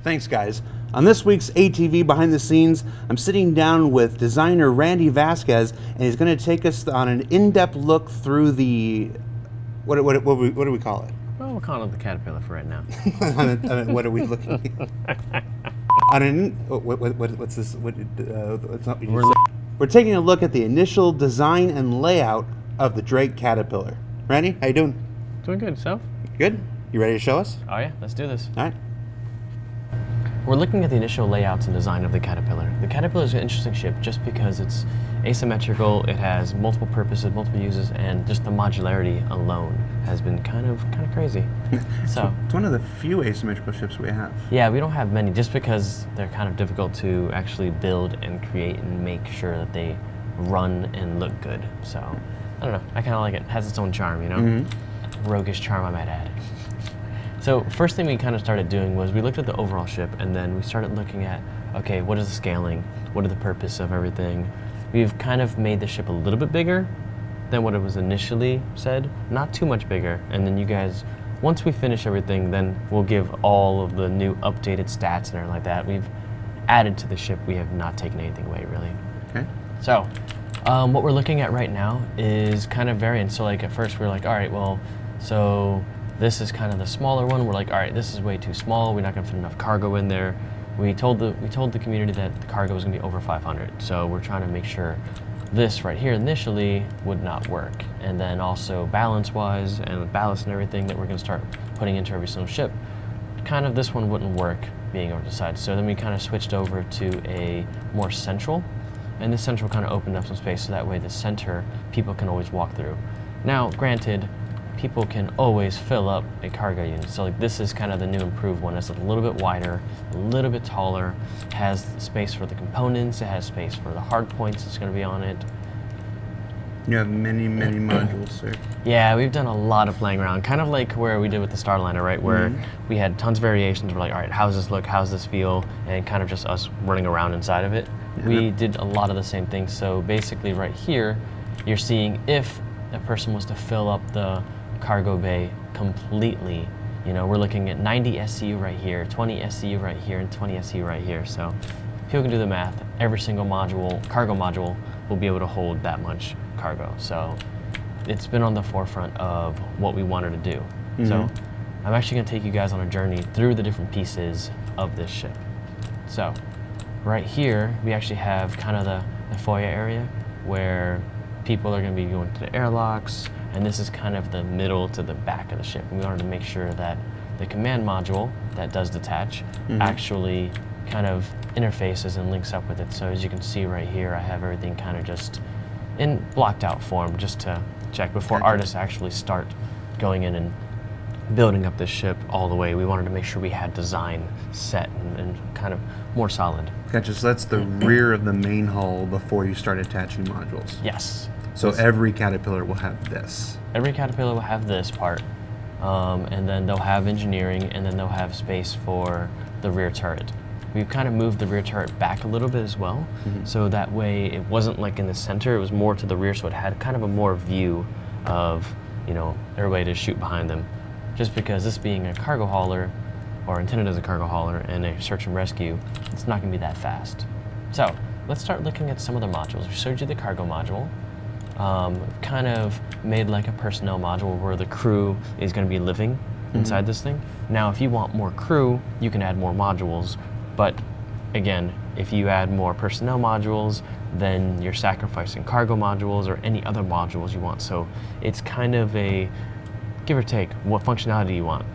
Thanks, guys. On this week's ATV Behind the Scenes, I'm sitting down with designer Randy Vasquez, and he's going to take us on an in-depth look through the... What do we call it? Well, we'll call it the Caterpillar for right now. What are we looking at? What's this? We're taking a look at the initial design and layout of the Drake Caterpillar. Randy, how you doing? Doing good, yourself? Good. You ready to show us? Oh yeah, let's do this. All right. We're looking at the initial layouts and design of the Caterpillar. The Caterpillar is an interesting ship just because it's asymmetrical, it has multiple purposes, multiple uses, and just the modularity alone has been kind of crazy. So it's one of the few asymmetrical ships we have. Yeah, we don't have many just because they're kind of difficult to actually build and create and make sure that they run and look good. So I don't know, I kind of like it. It has its own charm, you know? Mm-hmm. Roguish charm, I might add. So first thing we kind of started doing was we looked at the overall ship, and then we started looking at, okay, what is the scaling? What are the purpose of everything? We've kind of made the ship a little bit bigger than what it was initially said, not too much bigger. And then you guys, once we finish everything, then we'll give all of the new updated stats and everything like that. We've added to the ship. We have not taken anything away, really. Okay. So what we're looking at right now is kind of variant. So like at first we were like, all right, well, so this is kind of the smaller one. We're like, all right, this is way too small. We're not gonna fit enough cargo in there. We told the community that the cargo was gonna be over 500. So we're trying to make sure this right here initially would not work. And then also balance-wise and ballast and everything that we're gonna start putting into every single ship, kind of this one wouldn't work being over the side. So then we kind of switched over to a more central, and this central kind of opened up some space so that way the center people can always walk through. Now, granted, people can always fill up a cargo unit. So like this is kind of the new improved one. It's a little bit wider, a little bit taller, has space for the components, it has space for the hard points that's gonna be on it. You have many modules, sir. Yeah, we've done a lot of playing around, kind of like where we did with the Starliner, right? Where we had tons of variations. We're like, all right, how's this look? How's this feel? And kind of just us running around inside of it. Yeah. We did a lot of the same things. So basically right here, you're seeing if a person was to fill up the cargo bay completely, you know, we're looking at 90 SCU right here, 20 SCU right here, and 20 SCU right here. So people can do the math. Every single module, cargo module, will be able to hold that much cargo. So it's been on the forefront of what we wanted to do. So I'm actually gonna take you guys on a journey through the different pieces of this ship. So right here, we actually have kind of the foyer area where people are gonna be going to the airlocks, and this is kind of the middle to the back of the ship. We wanted to make sure that the command module that does detach actually kind of interfaces and links up with it. So as you can see right here, I have everything kind of just in blocked out form just to check before artists actually start going in and building up this ship all the way. We wanted to make sure we had design set and kind of more solid. Gotcha, so that's the rear of the main hull before you start attaching modules. Yes. So every Caterpillar will have this. Every Caterpillar will have this part, and then they'll have engineering, and then they'll have space for the rear turret. We've kind of moved the rear turret back a little bit as well, so that way it wasn't like in the center, it was more to the rear, so it had kind of a more view of, you know, everybody to shoot behind them. Just because this being a cargo hauler, or intended as a cargo hauler, and a search and rescue, it's not gonna be that fast. So let's start looking at some of the modules. We showed you the cargo module. Kind of made like a personnel module where the crew is going to be living inside this thing. Now, if you want more crew, you can add more modules. But again, if you add more personnel modules, then you're sacrificing cargo modules or any other modules you want. So it's kind of a give or take. What functionality do you want?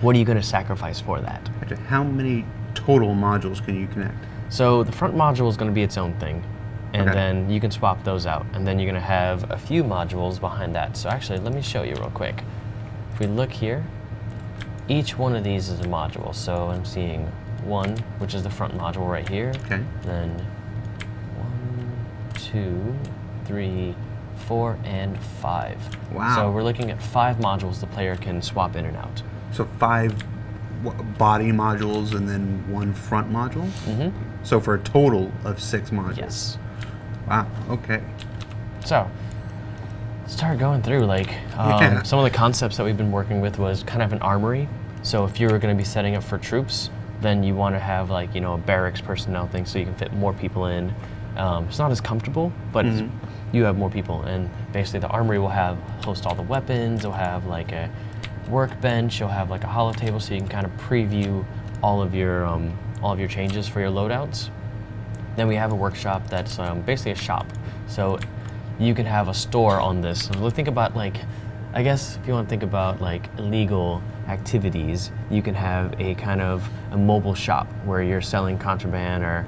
What are you going to sacrifice for that? How many total modules can you connect? So the front module is going to be its own thing. And then you can swap those out. And then you're gonna have a few modules behind that. So actually, let me show you real quick. If we look here, each one of these is a module. So I'm seeing one, which is the front module right here. Okay. Then 1, 2, 3, 4, and 5. Wow. So we're looking at 5 modules the player can swap in and out. So 5 body modules and then 1 front module? So for a total of 6 modules? Yes. Wow, okay. So, start going through like some of the concepts that we've been working with was kind of an armory. So if you were going to be setting up for troops, then you want to have like, you know, a barracks personnel thing so you can fit more people in. It's not as comfortable, but you have more people, and basically the armory will host all the weapons. It'll have like a workbench. You'll have like a holo table so you can kind of preview all of your changes for your loadouts. Then we have a workshop that's basically a shop. So you can have a store on this. So think about like, I guess if you want to think about like illegal activities, you can have a kind of a mobile shop where you're selling contraband or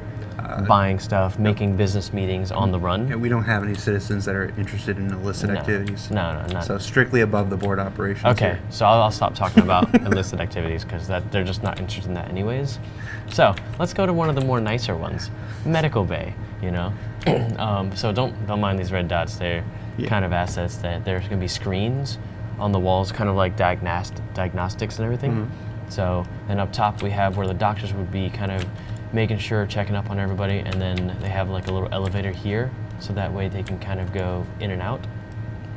buying stuff, making business meetings on the run. Yeah, we don't have any citizens that are interested in illicit activities. No, not. So strictly above the board operations. Okay, here. so I'll stop talking about illicit activities because they're just not interested in that anyways. So let's go to one of the more nicer ones, medical bay. You know, so don't mind these red dots. They're kind of assets that there's going to be screens on the walls, kind of like diagnostics and everything. So then up top we have where the doctors would be kind of making sure, checking up on everybody, and then they have like a little elevator here, so that way they can kind of go in and out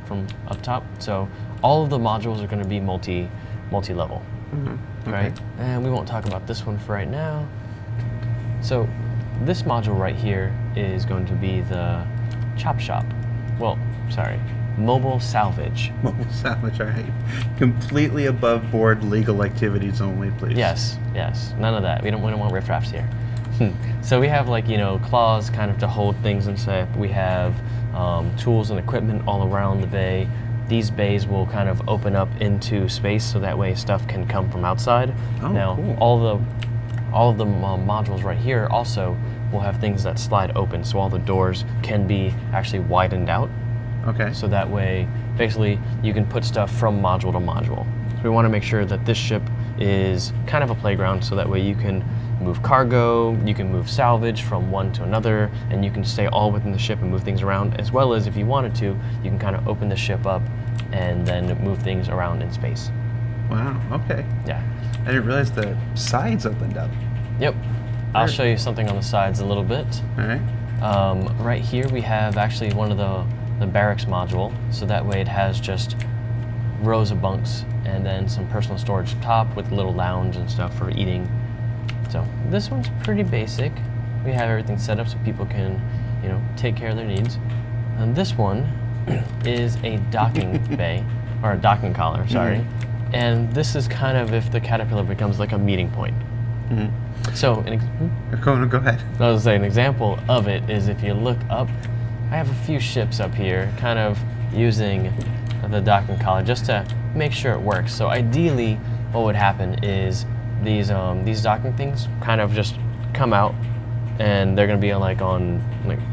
from up top. So all of the modules are going to be multi-level, right? And we won't talk about this one for right now. So this module right here is going to be the chop shop. Well, sorry, mobile salvage. Mobile salvage, all right. Completely above board legal activities only, please. Yes, none of that. We don't want riffraffs here. So we have like, you know, claws kind of to hold things and stuff. We have tools and equipment all around the bay. These bays will kind of open up into space so that way stuff can come from outside. Now, cool. all of the modules right here also will have things that slide open, so all the doors can be actually widened out. Okay. So that way, basically, you can put stuff from module to module. So we want to make sure that this ship is kind of a playground, so that way you can move cargo, you can move salvage from one to another, and you can stay all within the ship and move things around, as well as if you wanted to, you can kind of open the ship up and then move things around in space. Wow, okay. Yeah. I didn't realize the sides opened up. Yep. I'll show you something on the sides a little bit. All right. Right here we have actually one of the barracks module, so that way it has just rows of bunks and then some personal storage top with a little lounge and stuff for eating. So this one's pretty basic. We have everything set up so people can, you know, take care of their needs. And this one is a docking bay, or a docking collar, sorry. And this is kind of if the Caterpillar becomes like a meeting point. So, Go ahead. I was saying, an example of it is if you look up, I have a few ships up here kind of using the docking collar just to make sure it works. So ideally, what would happen is these docking things kind of just come out, and they're going to be on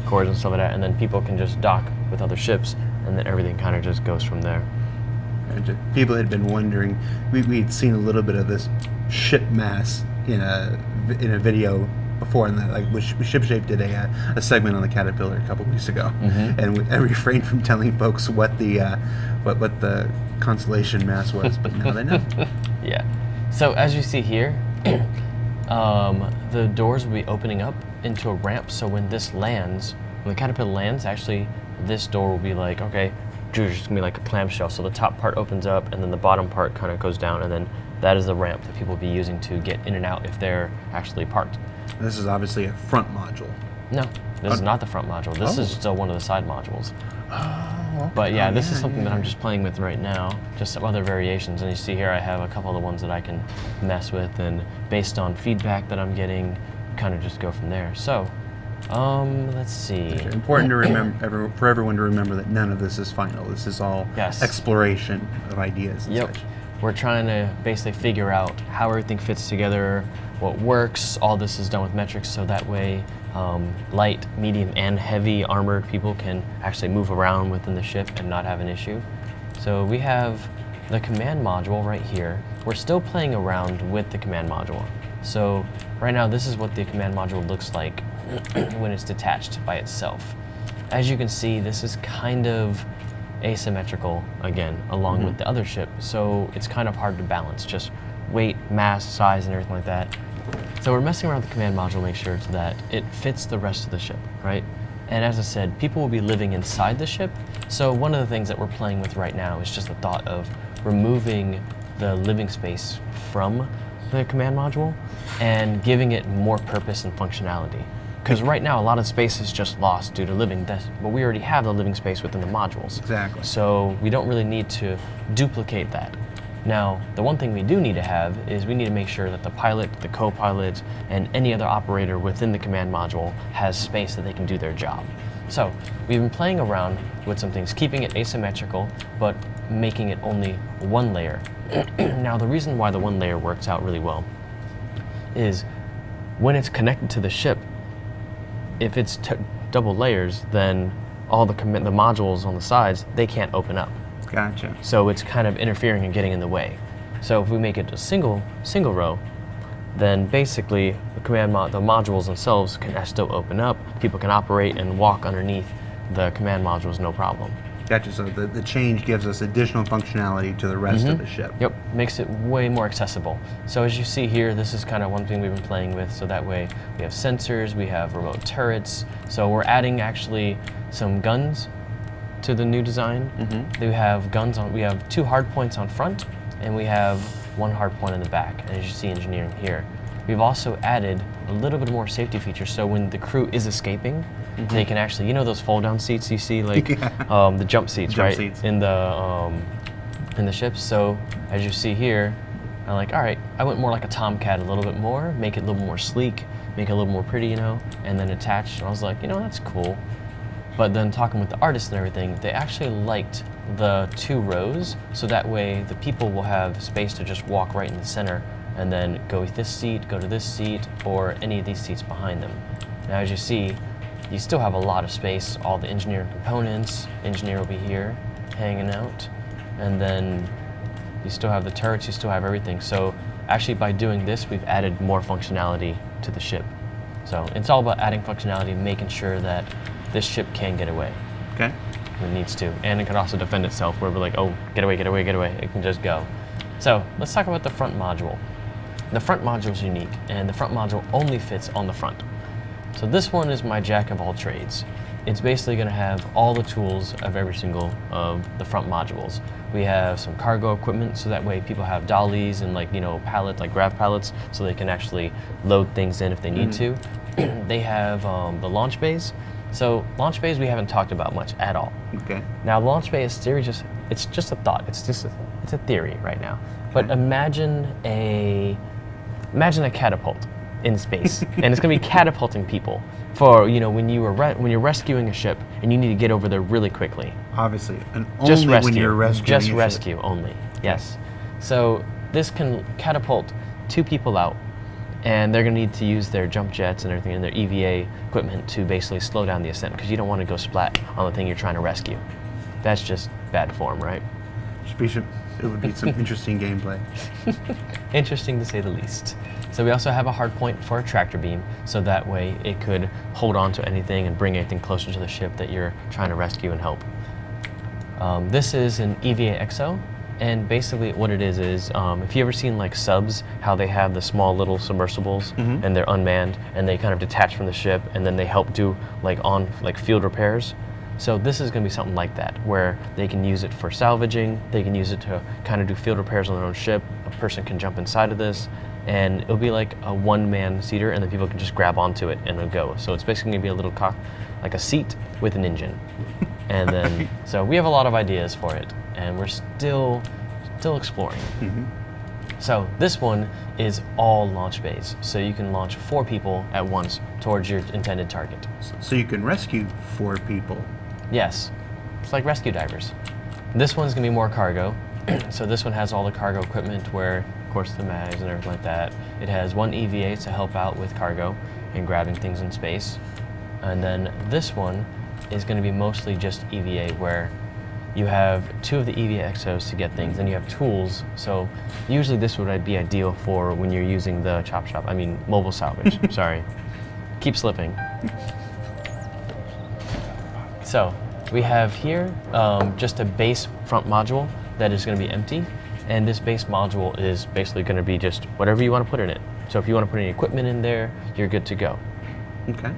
cords and stuff like that, and then people can just dock with other ships, and then everything kind of just goes from there. People had been wondering, we'd seen a little bit of this ship mass in a video before, and that ShipShape did a segment on the Caterpillar a couple weeks ago, and I refrained from telling folks what the constellation mass was, but now they know. Yeah. So as you see here, the doors will be opening up into a ramp. So when this lands, when the Caterpillar lands, actually this door will be like, okay, it's gonna be like a clamshell. So the top part opens up, and then the bottom part kind of goes down, and then that is the ramp that people will be using to get in and out if they're actually parked. This is obviously a front module. No, this is not the front module. This is still one of the side modules. Oh, okay. But yeah, this is something that I'm just playing with right now, just some other variations. And you see here I have a couple of the ones that I can mess with, and based on feedback that I'm getting, kind of just go from there. So, let's see. It's important to remember, for everyone to remember that none of this is final. This is all exploration of ideas and such. We're trying to basically figure out how everything fits together, what works. All this is done with metrics, so that way light, medium, and heavy armored people can actually move around within the ship and not have an issue. So we have the command module right here. We're still playing around with the command module. So right now this is what the command module looks like when it's detached by itself. As you can see, this is kind of asymmetrical again, along with the other ship, so it's kind of hard to balance, just weight, mass, size, and everything like that. So we're messing around with the command module to make sure that it fits the rest of the ship, right? And as I said, people will be living inside the ship, so one of the things that we're playing with right now is just the thought of removing the living space from the command module and giving it more purpose and functionality. Because right now, a lot of space is just lost due to living, but we already have the living space within the modules. Exactly. So we don't really need to duplicate that. Now, the one thing we do need to have is we need to make sure that the pilot, the co-pilot, and any other operator within the command module has space that they can do their job. So we've been playing around with some things, keeping it asymmetrical, but making it only one layer. Now, the reason why the one layer works out really well is when it's connected to the ship, if it's double layers, then all the modules on the sides, they can't open up. Gotcha. So it's kind of interfering and getting in the way. So if we make it a single row, then basically the the modules themselves can still open up. People can operate and walk underneath the command modules, no problem. Gotcha. So the change gives us additional functionality to the rest of the ship. Yep, makes it way more accessible. So as you see here, this is kind of one thing we've been playing with. So that way we have sensors, we have remote turrets. So we're adding actually some guns to the new design. We have guns on. We have 2 hard points on front, and we have 1 hard point in the back. And as you see, engineering here, we've also added a little bit more safety features. So when the crew is escaping, they can actually, you know, those fold-down seats you see, like the jump seats, right? Seats. In the ships. So as you see here, I'm like, all right, I went more like a Tomcat a little bit more, make it a little more sleek, make it a little more pretty, you know, and then attached. And I was like, you know, that's cool. But then talking with the artists and everything, they actually liked the 2 rows, so that way the people will have space to just walk right in the center and then go with this seat, go to this seat, or any of these seats behind them. Now as you see, you still have a lot of space, all the engineering components, engineer will be here hanging out, and then you still have the turrets, you still have everything. So actually by doing this, we've added more functionality to the ship. So it's all about adding functionality, making sure that this ship can get away. Okay. When it needs to. And it can also defend itself where we're like, oh, get away, get away, get away. It can just go. So let's talk about the front module. The front module is unique, and the front module only fits on the front. So this one is my jack of all trades. It's basically going to have all the tools of every single of the front modules. We have some cargo equipment, so that way people have dollies and pallets, like grab pallets, so they can actually load things in if they need to. They have the launch bays. So launch bays we haven't talked about much at all. Okay. Now launch bay is it's just a thought. It's a theory right now. But imagine a catapult in space, and it's going to be catapulting people for when you're rescuing a ship and you need to get over there really quickly. Obviously, and Just only rescue. when you're rescuing. Just a ship. rescue only. Yes. So this can catapult 2 people out, and they're going to need to use their jump jets and everything and their EVA equipment to basically slow down the ascent, because you don't want to go splat on the thing you're trying to rescue. That's just bad form, right? It would be some interesting gameplay. Interesting to say the least. So we also have a hard point for a tractor beam, so that way it could hold on to anything and bring anything closer to the ship that you're trying to rescue and help. This is an EVA XO, and basically what it is if you ever seen like subs, how they have the small little submersibles and they're unmanned and they kind of detach from the ship and then they help do field repairs. So this is going to be something like that, where they can use it for salvaging, they can use it to kind of do field repairs on their own ship. A person can jump inside of this, and it'll be like a 1-man seater, and then people can just grab onto it and it'll go. So it's basically going to be a little like a seat with an engine. And then, so we have a lot of ideas for it, and we're still exploring. So this one is all launch bays, so you can launch 4 people at once towards your intended target. So you can rescue 4 people. Yes, it's like rescue divers. This one's gonna be more cargo. So this one has all the cargo equipment, where, of course, the mags and everything like that. It has 1 EVA to help out with cargo and grabbing things in space. And then this one is gonna be mostly just EVA, where you have 2 of the EVA XOs to get things, and you have tools. So usually this would be ideal for when you're using the mobile salvage. Sorry, keep slipping. So we have here just a base front module that is going to be empty, and this base module is basically going to be just whatever you want to put in it. So if you want to put any equipment in there, you're good to go. Okay.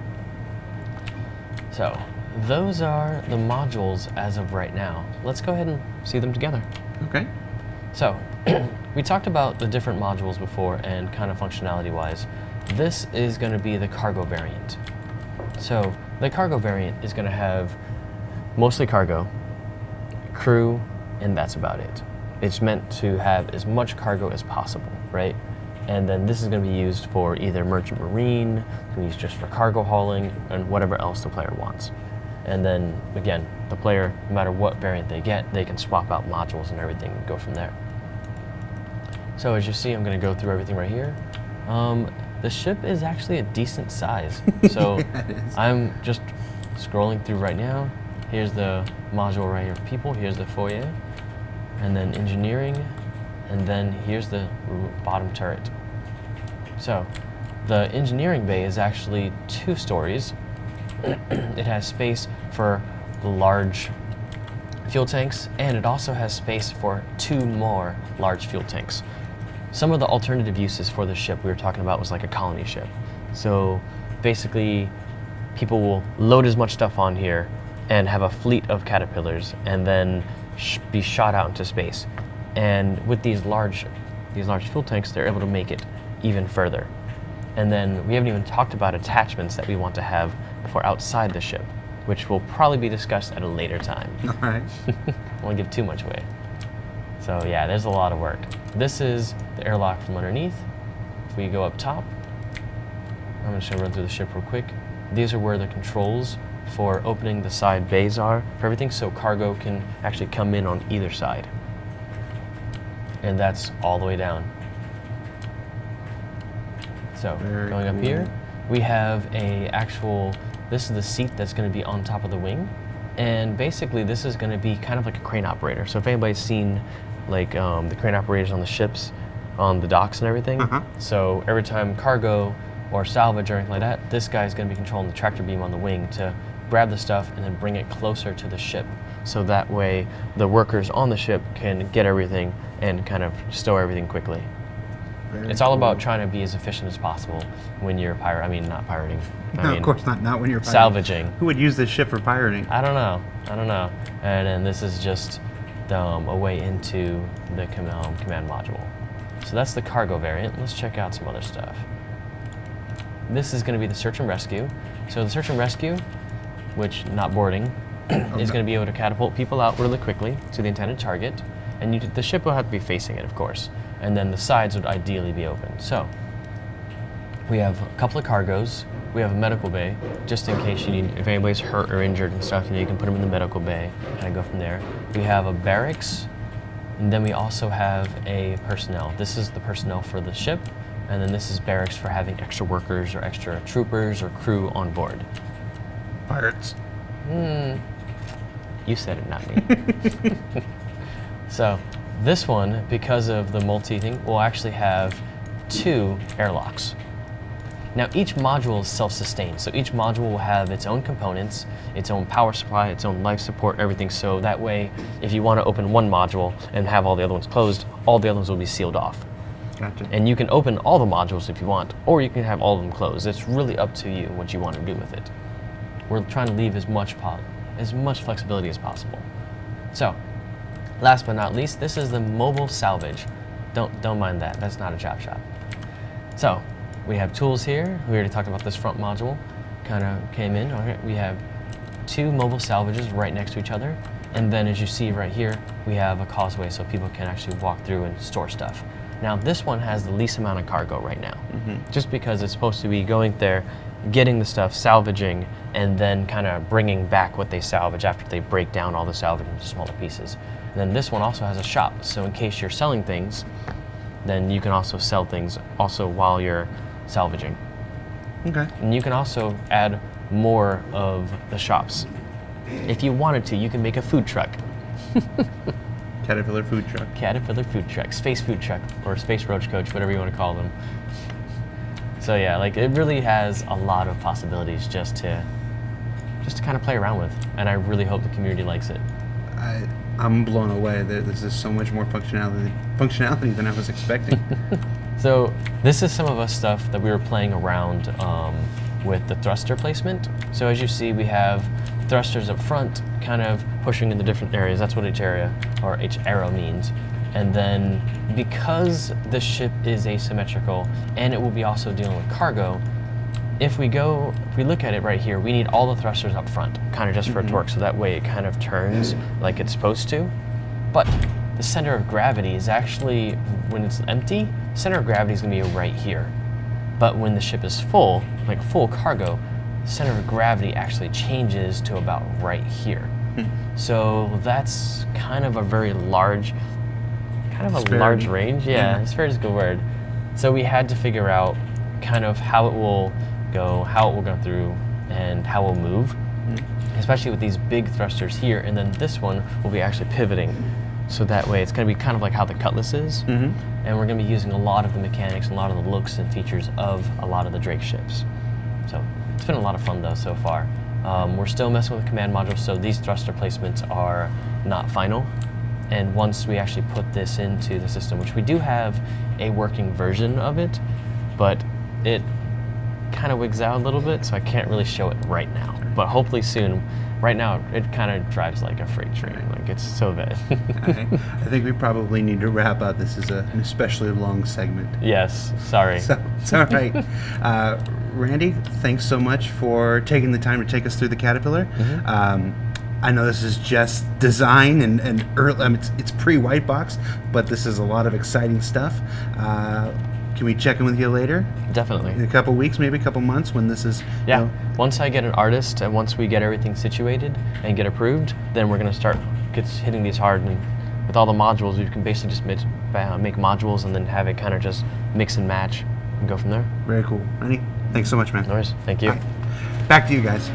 So those are the modules as of right now. Let's go ahead and see them together. Okay. So we talked about the different modules before and kind of functionality-wise. This is going to be the cargo variant. So the cargo variant is going to have mostly cargo, crew, and that's about it. It's meant to have as much cargo as possible, right? And then this is going to be used for either merchant marine, it's going to be used just for cargo hauling, and whatever else the player wants. And then, again, the player, no matter what variant they get, they can swap out modules and everything and go from there. So as you see, I'm going to go through everything right here. The ship is actually a decent size. So I'm just scrolling through right now. Here's the module right here for people. Here's the foyer. And then engineering. And then here's the bottom turret. So the engineering bay is actually 2 stories. It has space for large fuel tanks, and it also has space for 2 more large fuel tanks. Some of the alternative uses for the ship we were talking about was like a colony ship. So basically, people will load as much stuff on here and have a fleet of caterpillars and then be shot out into space. And with these large fuel tanks, they're able to make it even further. And then we haven't even talked about attachments that we want to have for outside the ship, which will probably be discussed at a later time. All right. I won't give too much away. So yeah, there's a lot of work. This is the airlock from underneath. If we go up top, I'm just gonna run through the ship real quick. These are where the controls for opening the side bays are for everything, so cargo can actually come in on either side. And that's all the way down. So going up here, we have this is the seat that's going to be on top of the wing. And basically this is going to be kind of like a crane operator. So if anybody's seen like the crane operators on the ships, on the docks and everything. So every time cargo or salvage or anything like that, this guy's going to be controlling the tractor beam on the wing to grab the stuff and then bring it closer to the ship. So that way the workers on the ship can get everything and kind of stow everything quickly. It's all about trying to be as efficient as possible when you're not pirating. I mean, of course not. Not when you're pirating. Salvaging. Who would use this ship for pirating? I don't know. And then this is just a way into the command module. So that's the cargo variant. Let's check out some other stuff. This is going to be the search and rescue. So the search and rescue, which not boarding, is going to be able to catapult people out really quickly to the intended target. And the ship will have to be facing it, of course. And then the sides would ideally be open. So we have a couple of cargoes. We have a medical bay, just in case if anybody's hurt or injured and stuff, you can put them in the medical bay, kind of go from there. We have a barracks, and then we also have a personnel. This is the personnel for the ship, and then this is barracks for having extra workers or extra troopers or crew on board. Pirates. You said it, not me. So this one, because of the multi-thing, will actually have 2 airlocks. Now each module is self-sustained, so each module will have its own components, its own power supply, its own life support, everything, so that way if you want to open one module and have all the other ones closed, all the other ones will be sealed off. Gotcha. And you can open all the modules if you want, or you can have all of them closed. It's really up to you what you want to do with it. We're trying to leave as much flexibility as possible. So, last but not least, this is the mobile salvage. Don't mind that. That's not a chop shop. So we have tools here. We already talked about this front module. Kind of came in. Okay, we have 2 mobile salvages right next to each other, and then as you see right here, we have a causeway so people can actually walk through and store stuff. Now this one has the least amount of cargo right now, just because it's supposed to be going there, getting the stuff, salvaging, and then kind of bringing back what they salvage after they break down all the salvage into smaller pieces. And then this one also has a shop, so in case you're selling things, then you can also sell things also while you're salvaging. Okay. And you can also add more of the shops. If you wanted to, you can make a food truck. Caterpillar food truck. Caterpillar food truck, space food truck, or space roach coach, whatever you want to call them. So yeah, like it really has a lot of possibilities just to kind of play around with, and I really hope the community likes it. I'm blown away. This is so much more functionality than I was expecting. So this is some of us stuff that we were playing around with the thruster placement. So as you see, we have thrusters up front, kind of pushing into different areas. That's what each area or each arrow means. And then because the ship is asymmetrical and it will be also dealing with cargo, if we look at it right here, we need all the thrusters up front, kind of just for torque, so that way it kind of turns like it's supposed to. But the center of gravity is actually, when it's empty, center of gravity is going to be right here. But when the ship is full, like full cargo, center of gravity actually changes to about right here. So that's kind of a very large, large range. Yeah, disparity is a good word. So we had to figure out kind of how it will go, how it will go through, and how it will move, especially with these big thrusters here, and then this one will be actually pivoting. So that way it's going to be kind of like how the Cutlass is, and we're going to be using a lot of the mechanics, a lot of the looks and features of a lot of the Drake ships. So it's been a lot of fun though so far. We're still messing with the command module, so these thruster placements are not final. And once we actually put this into the system, which we do have a working version of it, but it kind of wigs out a little bit, so I can't really show it right now. But hopefully soon. Right now, it kind of drives like a freight train. Like, it's so bad. I think we probably need to wrap up. This is an especially long segment. Yes, sorry. So, it's all right. Randy, thanks so much for taking the time to take us through the Caterpillar. I know this is just design and early, I mean, it's pre-whitebox, but this is a lot of exciting stuff. Can we check in with you later? Definitely. In a couple weeks, maybe a couple months when this is... Yeah, you know, once I get an artist and once we get everything situated and get approved, then we're going to start hitting these hard. And with all the modules, we can basically just make modules and then have it kind of just mix and match and go from there. Very cool. Randy, thanks so much, man. No worries. Thank you. All right. Back to you guys.